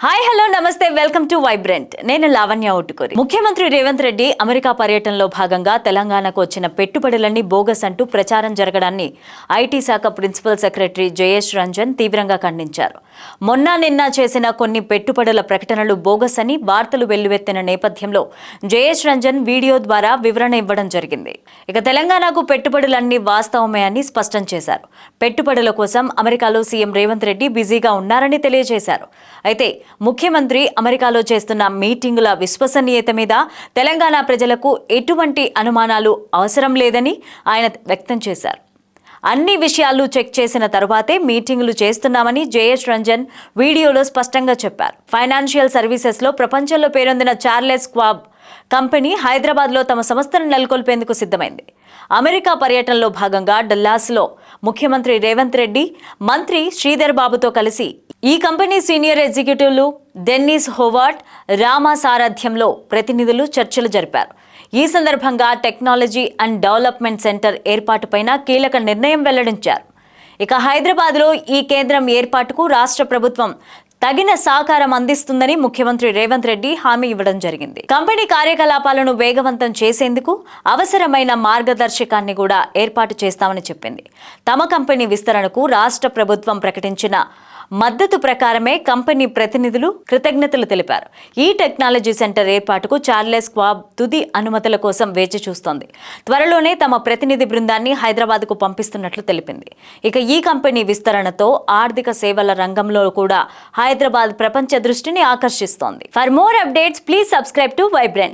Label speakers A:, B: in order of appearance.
A: Hi hello నమస్తే welcome to vibrant. నేను లావణ్య ఒట్టుకూరి. ముఖ్యమంత్రి రేవంత్ రెడ్డి అమెరికా పర్యటనలో భాగంగా తెలంగాణకు వచ్చిన పెట్టుబడులన్నీ బోగస్ అంటూ ప్రచారం జరగడాన్ని ఐటీ శాఖ ప్రిన్సిపల్ సెక్రటరీ జయేష్ రంజన్ తీవ్రంగా ఖండించారు. నిన్న చేసిన కొన్ని పెట్టుబడుల ప్రకటనలు బోగస్ అని వార్తలు వెల్లువెత్తిన నేపథ్యంలో జయేష్ రంజన్ వీడియో ద్వారా వివరణ ఇవ్వడం జరిగింది. ఇక తెలంగాణకు పెట్టుబడులన్నీ వాస్తవమే అని స్పష్టం చేశారు. పెట్టుబడుల కోసం అమెరికాలో సీఎం రేవంత్ రెడ్డి బిజీగా ఉన్నారని తెలియజేశారు. అయితే ముఖ్యమంత్రి అమెరికాలో చేస్తున్న మీటింగుల విశ్వసనీయత మీద తెలంగాణ ప్రజలకు ఎటువంటి అనుమానాలు అవసరం లేదని ఆయన వ్యక్తం చేశారు. అన్ని విషయాలు చెక్ చేసిన తరువాతే మీటింగులు చేస్తున్నామని జయేష్ రంజన్ వీడియోలో స్పష్టంగా చెప్పారు. ఫైనాన్షియల్ సర్వీసెస్లో ప్రపంచంలో పేరొందిన చార్లెస్ స్క్వాబ్ కంపెనీ హైదరాబాద్లో తమ సంస్థను నెలకొల్పేందుకు సిద్ధమైంది. అమెరికా పర్యటనలో భాగంగా డల్లాస్లో ముఖ్యమంత్రి రేవంత్ రెడ్డి మంత్రి శ్రీధర్ బాబుతో కలిసి ఈ కంపెనీ సీనియర్ ఎగ్జిక్యూటివ్లు డెన్నిస్ హోవార్డ్, రామా సారథ్యంలో ప్రతినిధులు చర్చలు జరిపారు. ఈ సందర్భంగా టెక్నాలజీ అండ్ డెవలప్మెంట్ సెంటర్ ఏర్పాటుపైన కీలక నిర్ణయం వెల్లడించారు. ఇక హైదరాబాద్లో ఈ కేంద్రం ఏర్పాటుకు రాష్ట్ర ప్రభుత్వం తగిన సహకారం అందిస్తుందని ముఖ్యమంత్రి రేవంత్ రెడ్డి హామీ ఇవ్వడం జరిగింది. కంపెనీ కార్యకలాపాలను వేగవంతం చేసేందుకు అవసరమైన మార్గదర్శకాన్ని కూడా ఏర్పాటు చేస్తామని చెప్పింది. తమ కంపెనీ విస్తరణకు రాష్ట్ర ప్రభుత్వం ప్రకటించిన మద్దతు ప్రకారమే కంపెనీ ప్రతినిధులు కృతజ్ఞతలు తెలిపారు. ఈ టెక్నాలజీ సెంటర్ ఏర్పాటుకు చార్లెస్ స్క్వాబ్ తుది అనుమతుల కోసం వేచి చూస్తోంది. త్వరలోనే తమ ప్రతినిధి బృందాన్ని హైదరాబాద్కు పంపిస్తున్నట్లు తెలిపింది. ఇక ఈ కంపెనీ విస్తరణతో ఆర్థిక సేవల రంగంలో కూడా హైదరాబాద్ ప్రపంచ దృష్టిని ఆకర్షిస్తోంది. For more updates please subscribe to vibrant.